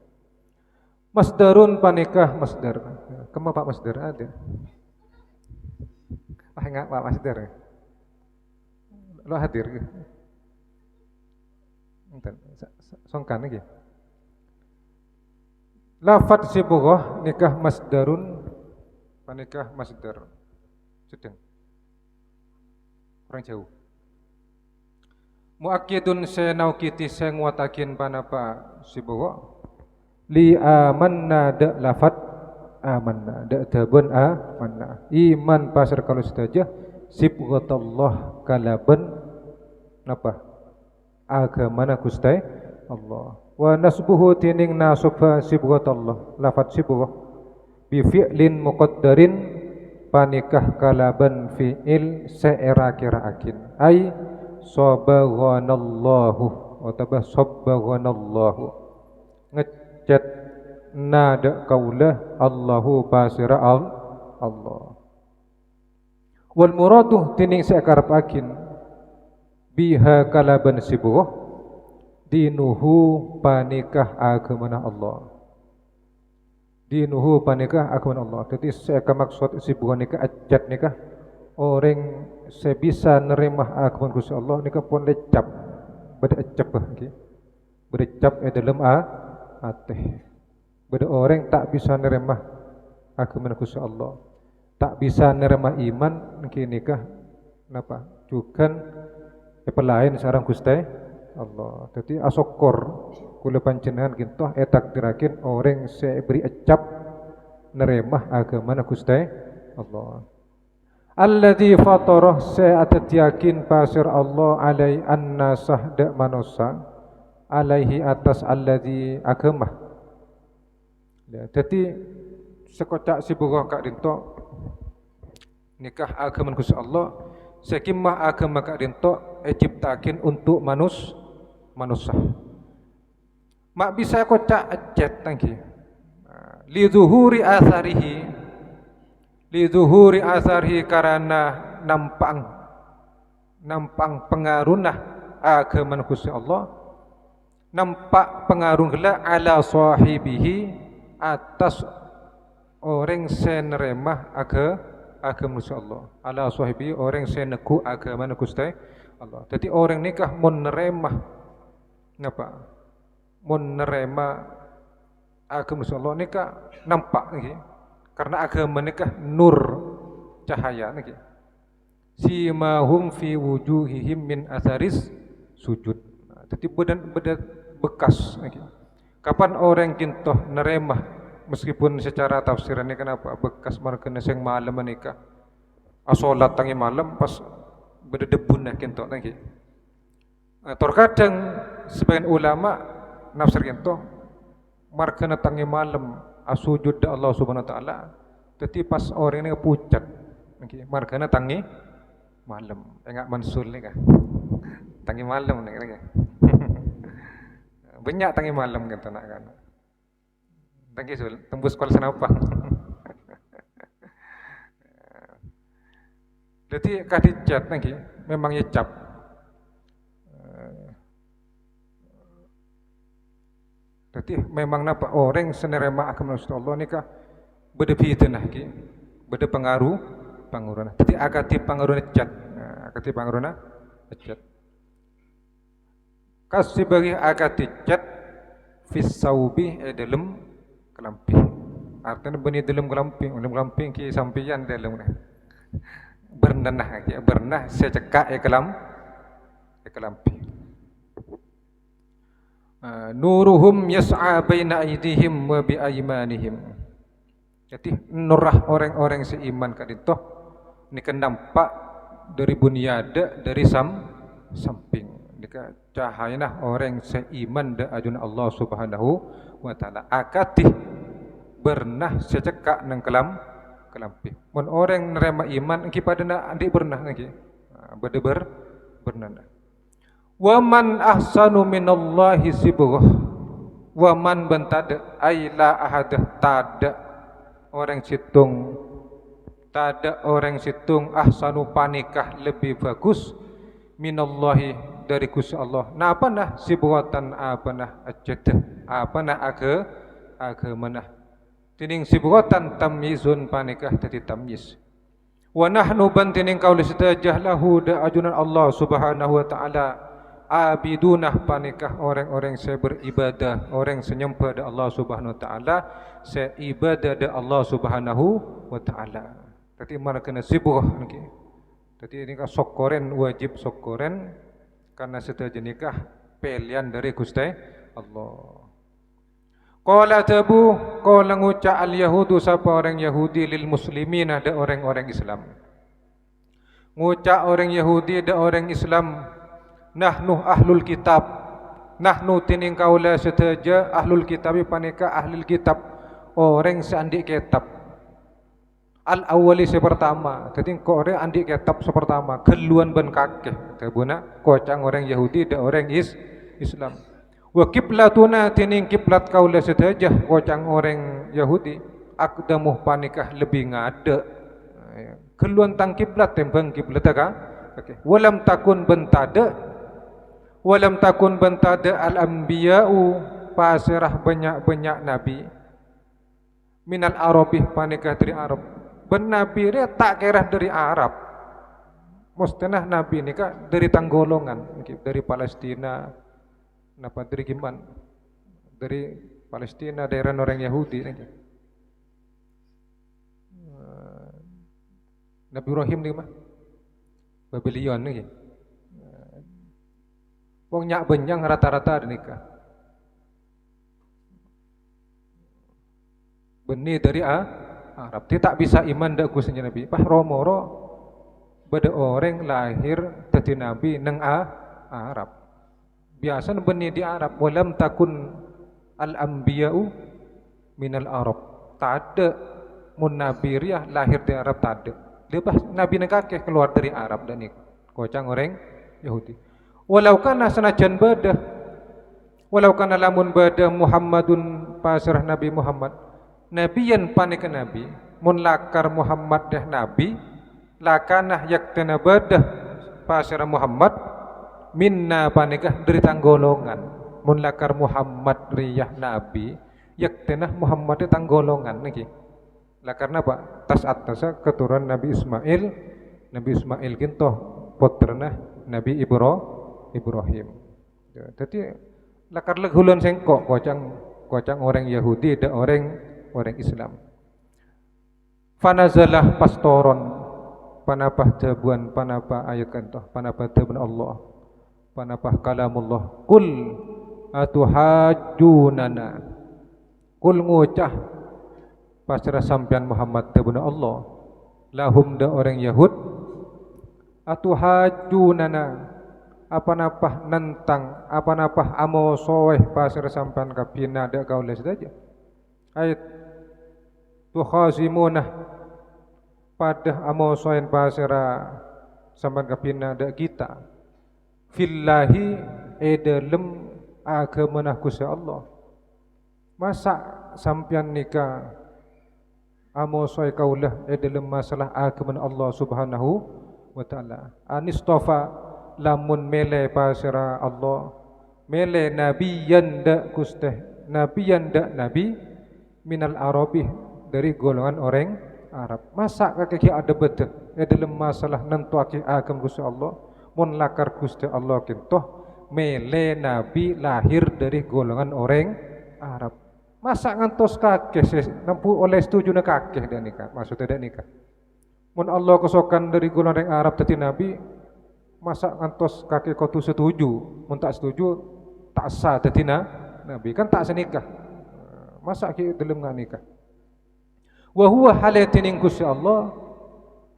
Masdarun panikah masdar. Kema Pak Masdar ada. Wah enggak Pak Masdar. Lo hadir ke? Enten songkan lagi. Lafat sibghah nikah masdarun panikah masdar. Sedang. Orang jauh. Muakkidun senaukiti senguatakin panapa sibghah li amanna da lafat amanna da tabun amanna iman pasar kalau saja sibghatullah kalaban napa agamana Gusti Allah wa nasbuhu tining nasubha sibghatullah lafat sibghah bi fi'lin muqaddarin panikah kalaban fi'il seera kiraakin ai sabaghanallahu atau sabaghanallahu ngecat nada kaulah Allahu basira Allah wal muraduh tining sekarap akin biha kalaban sibghah dinuhu panikah agamana Allah. Dinuhu panikah agamana Allah. Jadi saya maksud si bukan nikah ajat nikah orang sebisa nerima agama Gusti Allah nikah pun lecap. Beda acap okay. Beda cap dalam ateh. Beda orang tak bisa nerima agama Gusti Allah. Tak bisa nerima iman nikah napa? Juga pelain sareng Gusti Allah. Jadi asokor kula panjenengan kintoh takdiraken orang se beri acap neremah agama Gusti Allah. Alladzi fatarah se atat yakin pasir Allah alai annasah dak manusa alaihi atas alladzi agama. Ya, jadi sekocak sibuh kak dinto nikah agama Gusti Allah sekimah agama kak dinto ciptakin untuk manusia. Mak bisa kocak acet tangki. Li zuhuri atharihi karena nampang pengaruhna agama Gusti Allah. Nampak pengaruh gela ala sahibihi atas orang seneremah agama Gusti Allah. Ala sahibi orang seneku agama Gusti Allah. Jadi orang nikah menerima napa? Menerima agama Gusti Allah nikah nampak niki. Karena agama nikah nur cahaya niki. Simahum fi wujuhihim min atharis sujud. Jadi badan bekas niki. Kapan orang kintoh nerema meskipun secara tafsiran ini kenapa bekas markene sing malam menikah. Asolat tangi malam pas berdebun kintoh niki. Terkadang sebagian ulama nafsir kintoh markene tangi malam asujud da Allah Subhanahu wa taala. Jadi pas orang ini pucat niki markene tangi malam. Enggak mansul nih kan. Tangi malam nih. Banyak tangi malam gitu nak kan. Tangi sul tembus sekolah senapa. Jadi kadijat lagi memang nyecap. Jadi memang napa orang senerema agama Allah ni kah beda fitnah ki, beda pengaruh. Jadi agati pengaruh cat, agati pengaruh cat. Kasih bagi agati cat fisaubi dalam kelampi. Artinya benih dalam kelampi ki sampian dalam bernanah ki, bernah secekak kelampi. Nuruhum yas'a baina aydihim wa bi aymanihim. Jadi nurah orang-orang seiman kadito ni kan nampak dari bunyada dari samping. Nika cahayana orang seiman da ajun Allah Subhanahu wa taala akati bernah secekak nang kelampi. Mun orang nerima iman engki padana andi bernah lagi. Bade bernah. Wa man ahsanu minallahi sibghah. Wa man bentada ay la ahadah tada orang situng tada orang situng ahsanu panikah lebih bagus minallahi dari Gusti Allah. Nah apa nah sibghatan apa nah ajadah apa nah agama tining sibghatan tamyizun panikah dadi tamyiz. Wa nahnu bantining kaula sedajah lahu da ajunan Allah Subhanahu wa taala abidunah panikah orang-orang saya beribadah, orang senyembah da Allah Subhanahu wa taala, saya ibadah da Allah Subhanahu wa taala. Dadi mana kena sibghah niki. Dadi ini kan sokoren wajib sokoren karena sedaya nikah pilihan dari Gusti Allah. Qala tabu qala nguca al yahudu sapa orang Yahudi lil muslimin ada orang-orang Islam. Nguca orang Yahudi ada orang Islam nahnu ahlul kitab. Nahnu tining kaula sedaya ahlul kitab panika ahlul kitab orang seandik kitab. Al awali sepertama, jadi kau orang andik kitab sepertama, keluan ben kakek, tabuna kocang orang Yahudi dan orang Islam. Wa kiblatuna tining kiblat kaula sedajah kocang orang Yahudi, akdamuh panikah lebih ngade. Keluan tang kiblat tembang kiblat ka. Walam takun bentada Walam takun bentada al-anbiya'u pasirah banyak-banyak nabi minal arabih panikah dari Arab. Ben nabi dia tak kira dari Arab. Mustahil nabi ni kah dari tanggolongan, dari Palestina, napa dari gimana? Dari Palestina, daerah orang Yahudi ni. Nabi Ibrahim ni mah Babylon ni. Wong nyak benyang rata-rata nikah. Benih dari Arab. Dia tak bisa iman dak kusnya Nabi. Pah romoro beda orang lahir jadi Nabi neng Arab. Biasa benih di Arab. Walam takun al-anbiya'u minal Arab. Tak ada mun Nabi riah lahir di Arab tak ada. Dia bah Nabi nekake keluar dari Arab dan ni kocang orang Yahudi. Walau kana sanajan beda, walau kana lamun beda Muhammadun pasrah Nabi Muhammad, nabiyan panik Nabi, mun lakar Muhammad dah Nabi, lakanah yaktana beda pasrah Muhammad, minna panikah dari tanggolongan, mun lakar Muhammad riyah Nabi, yaktana Muhammad dah tanggolongan niki. Lakar napa? Tas atasnya keturunan Nabi Ismail kintoh putrana Nabi Ibrahim. Jadi lakar legulan sengkok kocang orang Yahudi dan orang Islam. Fanazalah pastoron panapah jabuan panapah ayat kantoh panapah jabuan Allah panapah kalamullah kul atuhajunana kul ngucah pasrah sampian Muhammad jabuan Allah lahum da orang Yahud atuhajunana apa-napah nentang, apa-napah amo soeh pasir sampan kapina dak kau les saja. Ayat tukhazimunah pada amo soen pasira sampan kapina dak kita. Fillahi edalem agamanah Gusti Allah. Masa sampian nikah amo soe kaulah edalem masalah agaman Allah Subhanahu wa taala. Anistofa lamun mele pasira Allah mele nabiyan dak kusteh nabiyan dak nabi minal arabi dari golongan orang Arab. Masa kaki ada betul dalam masalah nentuaki agam Gusti Allah mun lakar Gusti Allah kintoh mele nabi lahir dari golongan orang Arab. Masa ngantos kakeh nampu oleh setuju na kakeh dan nikah maksudnya dan nikah. Mun Allah kesokan dari golongan orang Arab tadi nabi masa ngantos kakek kau tu setuju, mun tak setuju tak sah tadi nabi kan tak senikah. Masa ki dalam nikah. Wa huwa halatin Gusti Allah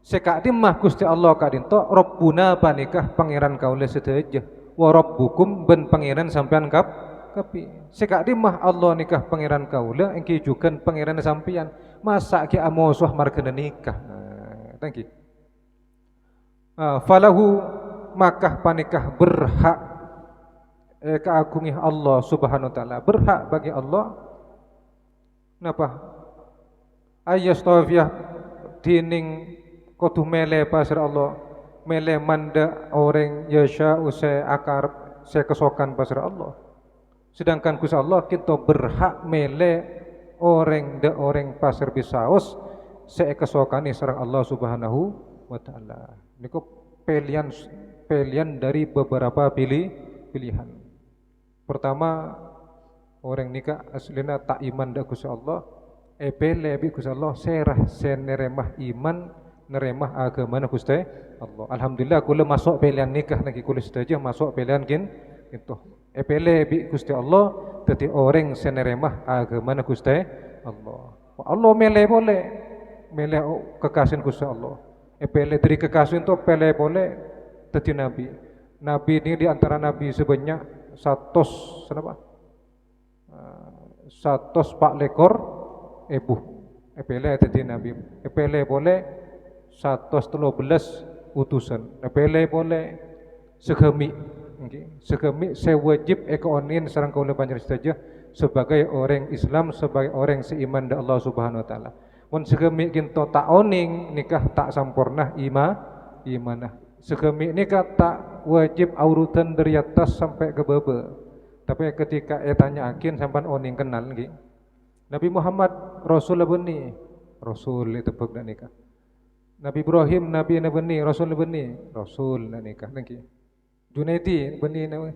sekadim mah Gusti Allah kadinto Rabbuna panikah pangeran kaula sedaja wa rabbukum ben pangeran sampean kapi. Sekadim mah Allah nikah pangeran kaula engki jukan pangeran sampean. Masa ki amosoh margana nikah. Thank you. Falahu makah panikah berhak keagungi Allah Subhanahu wa taala berhak bagi Allah napa ayastawfiyah dining kudu mele pasir Allah mele manda orang yasha usai akar saya kesokan pasir Allah sedangkan Gusti Allah kita berhak mele orang pasir bisaos saya kesokani sareng Allah Subhanahu wa taala niku pilihan dari beberapa pilihan. Pertama orang nikah aslina tak iman dak Gusti Allah, pele bi Gusti Allah serah seneremah iman neremah agama Gusti Allah. Alhamdulillah kula masuk pilihan nikah lagi kula saja masuk pilihan kin itu. Pele bi Gusti Allah dadi orang seneremah agama Gusti Allah. Allah mele boleh mele kekasih Gusti Allah. Pele dari kekasih itu pele boleh tadi nabi. Nabi ini di antara nabi sebanyak 100 kenapa? 104 lekor ibu. Pele tadi nabi. Pele boleh 113 utusan. Pele boleh segemi. Segemi sewajib ekonin sareng kaula panjenengan saja sebagai orang Islam sebagai orang seiman dengan Allah Subhanahu wa taala. Mun segemi kinto tak oning nikah tak sampurna imanah. Sekemik ni tak wajib urutan dari atas sampai ke bawah. Tapi ketika tanya akin sampai oning kenal lagi. Nabi Muhammad Rasul beni, Rasul itu pegak nikah. Nabi Ibrahim Nabi beni, Rasul beni, Rasul nak nikah lagi. Junaidi beni nak.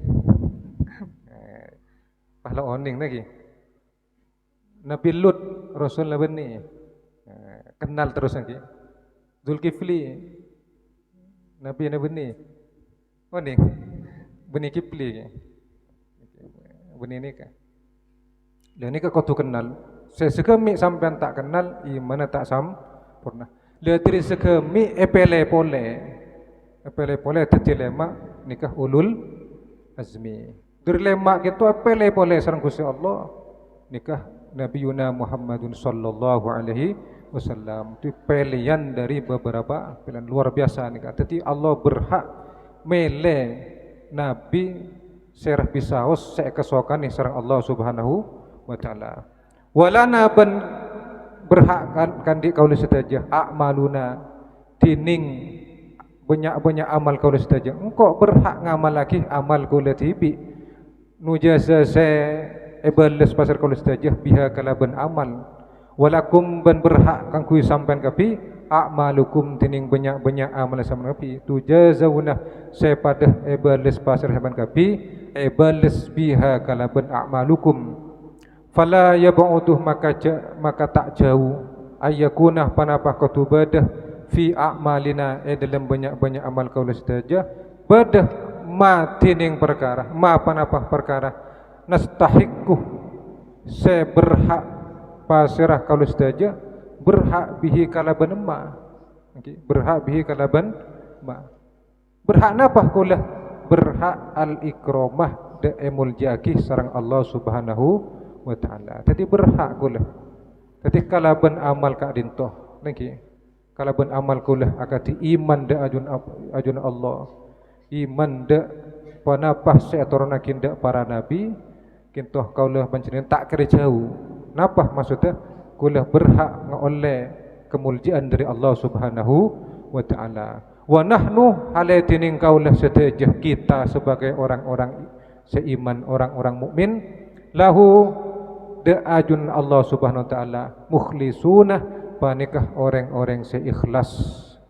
Pahala oning lagi. Nabi Lut Rasul beni. Kenal terus lagi. Zulkifli Nabi beni. Oning. Beni Kifli. Beni nikah. Dan nikah kau tu kenal. Sekemik sampai tak kenal, iman tak sempurna. Letri sekemik epele pole terjelemak nikah ulul azmi. Derlemak gitu epele pole sareng Gusti Allah. Nikah Nabi Yuna Muhammadun sallallahu alaihi wasallam. Itu pilihan dari beberapa pilihan luar biasa nikah. Jadi Allah berhak mele Nabi serah bisaos sekesokan ni sareng Allah Subhanahu wa taala. Walana ben berhak kan di kaula setaja amaluna tining banyak-banyak amal kaula setaja. Engkau berhak ngamal lagi amal kaula tibi. Nujasa se ebalas pasar kaula setaja biha kalaban amal. Walakum ben berhak kang kui sampean kapi a'malukum tining banyak-banyak amal sampean kapi. Tujazawna se pada ebalas pasar sampean kapi ebalas biha kalaban a'malukum. Fala yab'uduh maka tak jauh ayakunah panapah kau badah fi a'malina dalam banyak-banyak amal kaula setaja badah ma tining perkara ma panapah perkara nastahiqu se berhak pasirah kaula setaja berhak bihi kalaban ma okay. Berhak bihi kalaban ma berhak napa kula berhak al-ikramah de emul jaki sareng Allah Subhanahu wa ta'ala. Jadi berhak kula. Jadi kalaban amal kak dintoh niki. Kalaban amal kula akati iman de ajun Allah. Iman de panapah seatorna kinda para nabi kintoh kaula panjenengan tak kira jauh. Napa maksudnya? Kula berhak ngoleh kemuliaan dari Allah Subhanahu wa ta'ala. Wa nahnu halatining kaula sedejah kita sebagai orang-orang seiman, orang-orang mukmin lahu de ajun Allah Subhanahu wa taala mukhlisuna panikah orang-orang seikhlas,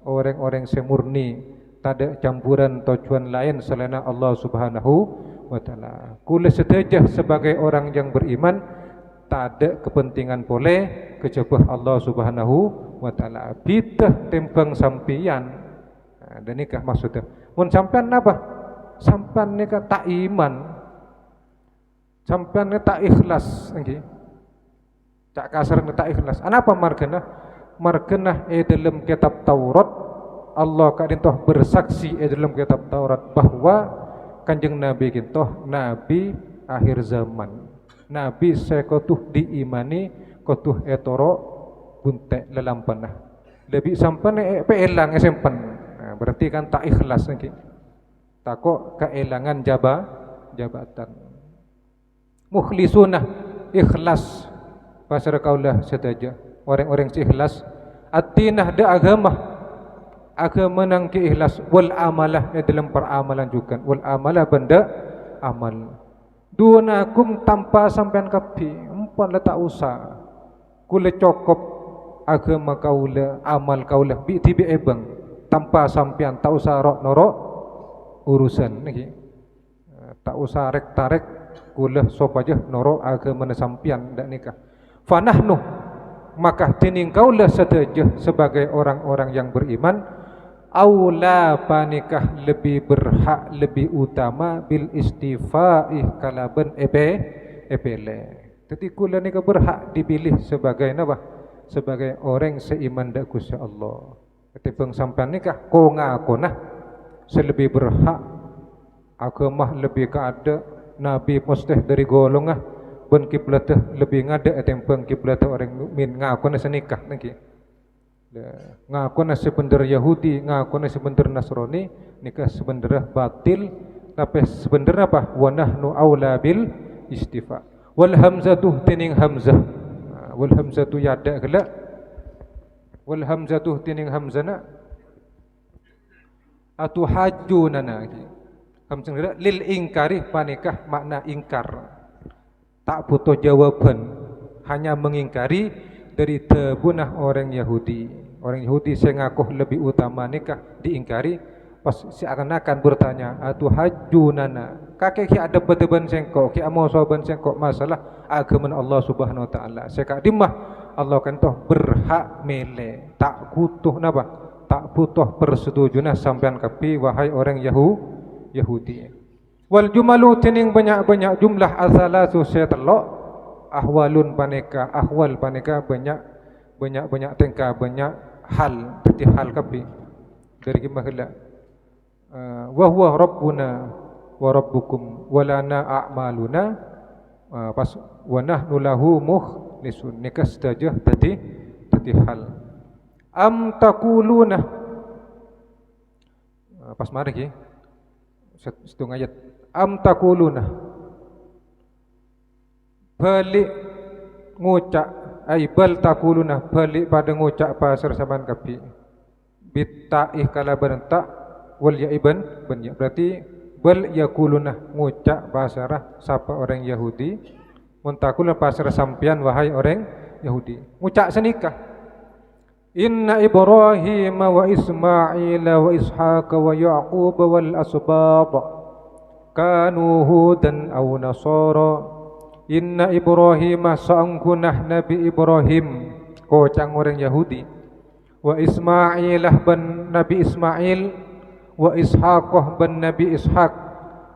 orang-orang semurni, tak ada campuran tujuan lain selain Allah Subhanahu wa taala. Kula sedejah sebagai orang yang beriman tak ada kepentingan boleh kejabah Allah Subhanahu wa taala. Bitah tembang sampian. Dan nikah maksudnya. Mun sampean apa? Sampean nikah tak iman. Sampean tak ikhlas nggih. Cak kasar tak ikhlas. Anapa margenah? Margenah dalam kitab Taurat Allah kadintoh bersaksi dalam kitab Taurat bahwa Kanjeng Nabi kintoh nabi akhir zaman. Nabi sekotuh diimani kotuh etoro bunte lelampanah. Lebih sampan peelang sempan. Nah, berarti kan tak ikhlas nggih. Takok keelangan jabatan. Mukhlisuna ikhlas pasar kaulah setaja orang-orang ikhlas atinah da agama nang ke ikhlas wal amalah dalam peramalan juga wal amalah benda amal dunakum tanpa sampean kapi empan tak usah kula cokop agama kaula amal kaula bi tibi ebang tanpa sampean tak usah rok norok urusan niki tak usah rek tarek kula sop aja noro agama sampian dak nikah. Fanahnu maka tining kaulah sedaja sebagai orang-orang yang beriman aula panikah lebih berhak lebih utama bil istifa'i kalaban epele. Jadi kula nikah berhak dipilih sebagai napa? Sebagai orang seiman dak Gusti Allah. Ketimbang sampean nikah ko ngakonah selebih berhak agama lebih keada Nabi posteh dari golongah ben kiblatah lebih ngada tembang kiblatah orang mukmin ngaku na senikah niki. Ngaku na sebener Yahudi, ngaku na sebener Nasrani, nikah sebener batil tapi sebener apa? Wa nahnu aula bil istifa. Wal hamzatuh tining hamzah. Wal hamzatu yada gela. Wal hamzatuh tining hamzana atuhajjunana kamseng lil ingkari panikah makna ingkar, tak butuh jawaban, hanya mengingkari dari tebunah orang Yahudi. Orang Yahudi saya ngaku lebih utama nikah diingkari, pas seakan-akan bertanya atuhajjunana kakek ki ada beteban sengkok ki amo soban sengkok masalah agama Allah Subhanahu wa taala. Seka dimah Allah kan toh berhak mele, tak butuh napa? Tak butuh persetujuan sampean kapi wahai orang Yahudi. Wal jumalu tining banyak-banyak jumlah asalasu setelok ahwalun paneka, ahwal paneka banyak tingkah, banyak hal, teti hal kapi dari gimana wa huwa rabbuna wa rabbukum wa lana a'maluna pas wa nahnu lahu mukhlisun nikah saja teti hal am taquluna pas mari ki setengah ayat am taquluna balik ngucap ai bal taquluna balik pada ngucap pasar saban kapi bitta'ih kala berentak wal ya ibn ya berarti bal yaquluna ngucap pasarah siapa orang Yahudi muntakul pasar sampian wahai orang Yahudi ngucap senikah inna Ibrahim wa Ismail wa Ishaq wa Yaqub wal asbab kanu hudan aw nasara. Inna Ibrahim sa'angkunah Nabi Ibrahim kocang orang Yahudi wa Ismailah ban Nabi Ismail wa Ishaqah ban Nabi Ishaq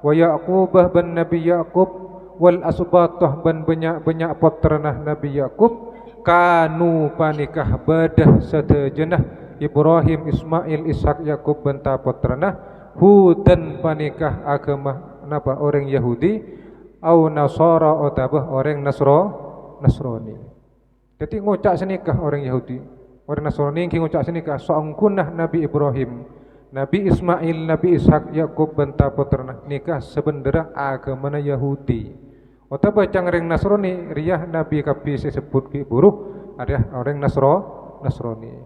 wa Yaqubah ban Nabi Yaqub wal asbatah ban banyak potranah Nabi Yaqub kanu panikah badah setejenah Ibrahim Ismail Ishaq Yaqub ban potranah hudan panikah agama napa orang Yahudi au nasara otabah orang Nasrani. Jadi ngucap senikah orang Yahudi, orang Nasrani yang ngucap senikah soangkunah Nabi Ibrahim, Nabi Ismail, Nabi Ishak, Yakub banta putrana nikah sebenarnya agama Yahudi. Otabah cangring Nasrani riyah Nabi kapi disebut ki buruh ada orang Nasrani.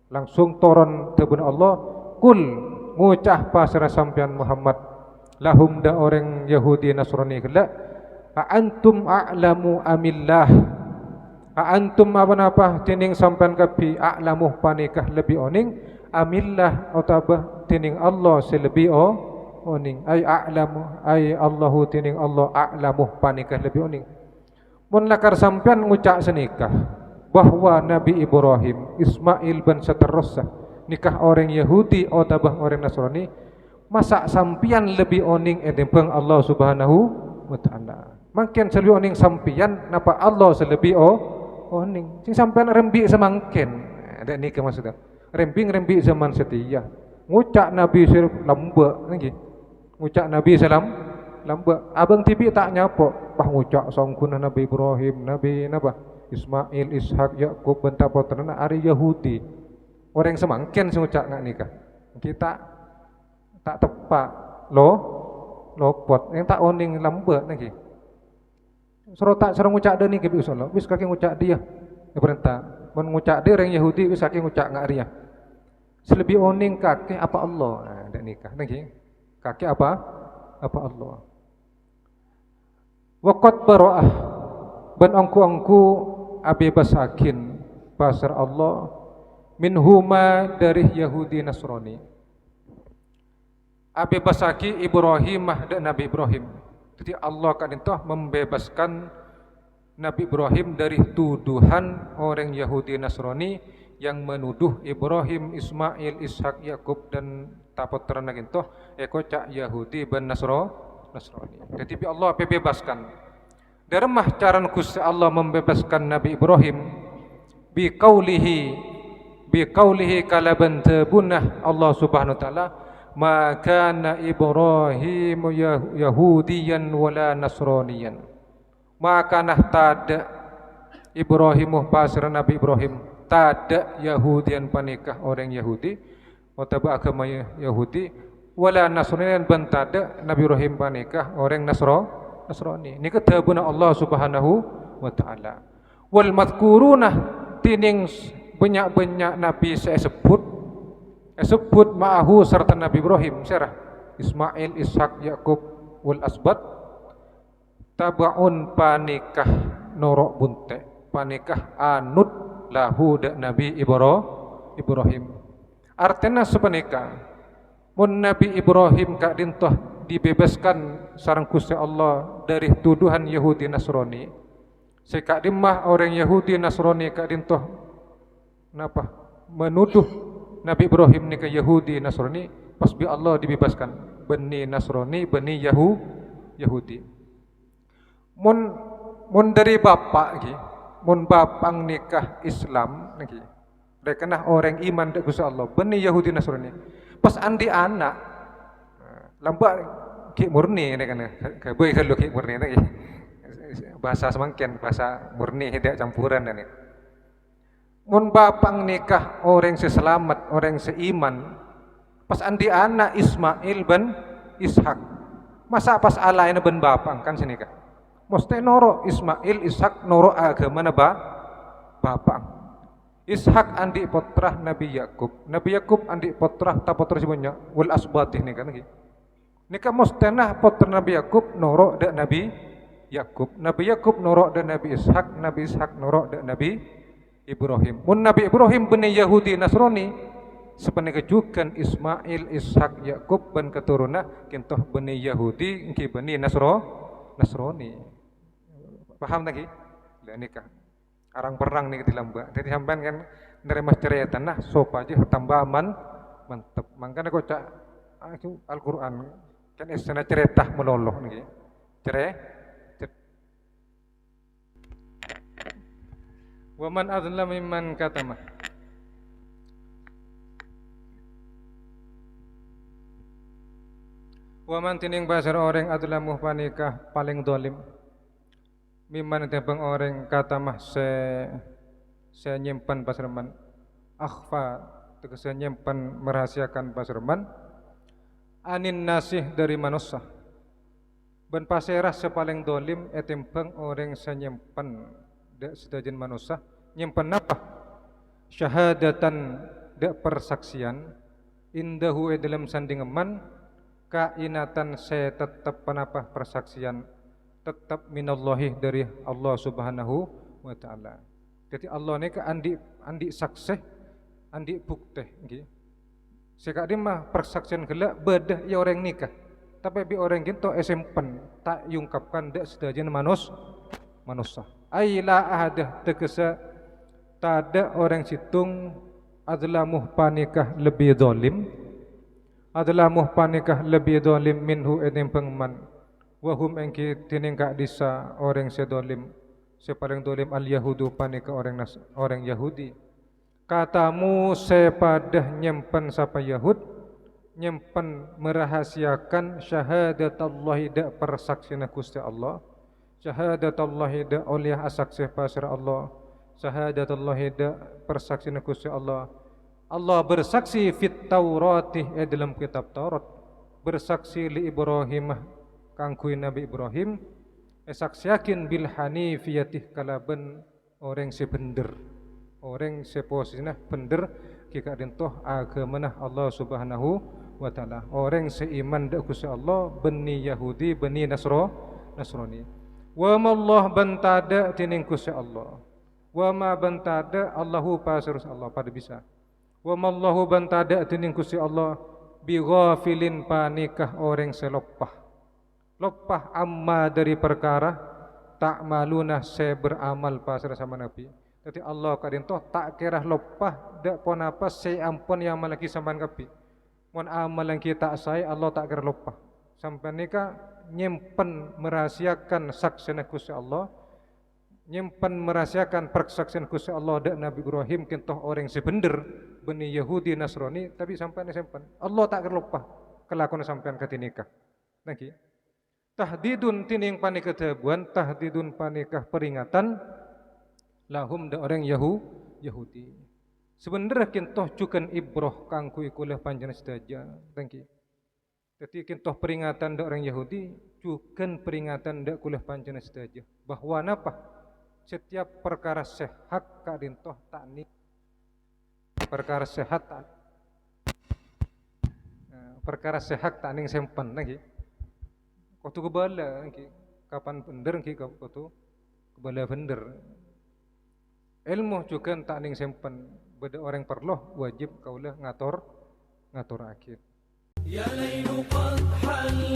Langsung turun tebun Allah kul ngucap pasrah sampian Muhammad lahum da orang Yahudi Nasrani kelak antum a'lamu amillah antum apa tining sampan kapi a'lamu panikah lebih oning amillah otabah tining Allah selebih oning ay a'lamu ay Allahu tining Allah a'lamu panikah lebih oning mun lakar sampean ngucak senikah bahwa Nabi Ibrahim Ismail ban seterusnya nikah orang Yahudi otabah orang Nasrani masa sampian lebih oning edempeng Allah Subhanahu wa taala. Mangken selebih oning sampian napa Allah selebih oning. Sing sampean rembi semangken. Ada nikah maksudnya. Rembi zaman setia. Ngucak Nabi lambe nggih. Ngucak Nabi salam lambe. Abang tibi tak nyapok pah ngucak sangkunah Nabi Ibrahim, Nabi napa? Ismail, Ishak, Yakub benta putrana ari Yahudi. Orang semangken sing ngucak ngak nikah. Kita tak tepak lopot yang tak oning lambat lagi suruh tak suruh ngucak dia ni ke biusolah wis kaki ngucak dia ya perintah mengucak dia orang Yahudi wis kaki ngucak ngak dia selebih oning kaki apa Allah ada nikah lagi kaki apa Allah waqad bara'ah ban angku abi basakin pasar Allah minhuma dari Yahudi Nasrani Abi basaki Ibrahim dan Nabi Ibrahim. Jadi Allah akan itu membebaskan Nabi Ibrahim dari tuduhan orang Yahudi Nasrani yang menuduh Ibrahim, Ismail, Ishak, Yakub dan tapotran itu ekocak Yahudi dan Nasrani. Jadi Allah bebaskan. Dari mah cara Gusti Allah membebaskan Nabi Ibrahim bi qaulihi kalaban tabunah Allah Subhanahu wa taala maka na Ibrahim Yahudiyan wala Nasraniyan maka nah tada Ibrahim pasir Nabi Ibrahim tada Yahudian panikah orang Yahudi atau agama Yahudi wala Nasraniyan ban tada Nabi Ibrahim panikah orang Nasrani ini ketabuna Allah Subhanahu wa taala wal madhkuruna tining banyak-banyak nabi saya sebut sebut ma'ahu serta Nabi Ibrahim serah Ismail, Ishak, Yakub wal asbat tabaun panikah norok bunte panikah anut lahu dak Nabi Ibrahim. Artinya sepanika mun Nabi Ibrahim kak dintoh dibebaskan sareng Gusti Allah dari tuduhan Yahudi Nasrani. Sekak dimah orang Yahudi Nasrani kak dintoh napa menuduh Nabi Ibrahim ni ke Yahudi Nasrani, pas bi Allah dibebaskan Bani Nasrani, Bani Yahudi. Mun dari bapak lagi, mun bapang nikah Islam lagi. Mereka nah orang iman dak Gusti Allah, Bani Yahudi Nasrani. Pas andi anak lambat ki murni ini kan ke boy kalau ki murni lagi. Bahasa semangkin, bahasa murni tidak campuran dan ini. Mun bapang nikah orang seselamat, orang seiman, pas andi anak Ismail ben Ishak. Masa pas alaina ben bapang kan sini kan. Mesti noro Ismail Ishak noro agama na bapang. Ishak andi putrah Nabi Yakub. Nabi Yakub andi putrah ta putra semuanya wal asbatih ni kan lagi. Nika mustana putra Nabi Yakub noro dak Nabi Yakub. Nabi Yakub noro dak Nabi Ishak, Nabi Ishak noro dak Nabi Ibrahim. Mun Nabi Ibrahim Bani Yahudi Nasrani sepenika jukan Ismail, Ishak, Yakub ban keturunan kintoh Bani Yahudi engki Bani Nasrani. Paham lagi? Lah nikah. Arang perang nih di lamba. Jadi sampean kan nerima cerita nah sop aja tambah mantep. Mangkana kok cak Al-Qur'an kan istana cerita meloloh nih. Waman adzlam mimman katama. Waman tining basar orang adzlamu panikah paling dolim. Mimman tebang orang katamah se nyimpan pasarman. Akhfa tegese nyimpan merahasiakan pasarman. Anin nasih dari manusia. Ben paserah sepaling dolim etimpeng orang se nyimpan dak sedajen manusia nyimpen apa? Syahadatan dak persaksian indahu dalam sandingeman kainatan saya tetap panapa persaksian tetap minallahi dari Allah Subhanahu wa taala. Jadi Allah ni ka andi saksih andi bukti nggih. Sekak mah persaksian gelak bedah ya orang nikah. Tapi bi orang gitu esempen tak yungkapkan dak sedajen manusia. Aila ahadah tegesa tada orang situng adzlamuh panikah lebih zalim adzlamuh panikah lebih zalim minhu edim pengman wahum engki tining kak disa orang sedolim sepaling dolim al yahudu panikah orang Yahudi katamu sepadah nyempen sapa Yahud nyempen merahasiakan syahadat Allah dak persaksian Gusti Allah syahadat Allah da oleh asaksih pasir Allah syahadat Allah da persaksian Gusti Allah Allah bersaksi fit Taurati dalam kitab Taurat bersaksi li Ibrahim kangkui Nabi Ibrahim saksiakin bil hanifiyatih kalaban orang sebender orang seposina bender kika dentoh agamana Allah Subhanahu wa taala orang seiman da Gusti Allah Bani Yahudi Bani Nasrani. Wa ma Allah bantada tining Gusti Allah. Wa ma bantada Allahu pasirus Allah pada bisa. Wa ma Allahu bantada tining Gusti Allah bi ghafilin panikah orang selopah. Lopah amma dari perkara tak maluna se beramal pasir sama Nabi. Jadi Allah kadintoh tak kira lopah dak pon apa se ampun yang malaki sampean kapi. Mun amal yang kita saya Allah tak kira lopah. Sampai nikah nyimpen merahasiakan saksian Gusti Allah nyimpen merahasiakan persaksian Gusti Allah dak Nabi Ibrahim kintoh orang sebender Bani Yahudi Nasrani tapi sampai simpan Allah tak lupa kelakuan sampean katinikah lagi tahdidun tining panikah tebuan tahdidun panikah peringatan lahum dak orang Yahudi sebenarnya kintoh cukan ibroh kangku ikulah panjang sedaja thank you. Jadi kintoh peringatan dak orang Yahudi cukan peringatan dak kuliah pancena sedaja bahwa napa setiap perkara sehat kadintoh tak ni perkara sehat tak perkara sehat tak ning sempen lagi. Kau tu kebala lagi. Kapan bener lagi kau tu kebala bener. Ilmu juga tak ning sempen. Beda orang perlu wajib kaulah ngatur akhir. يا ليل قد حل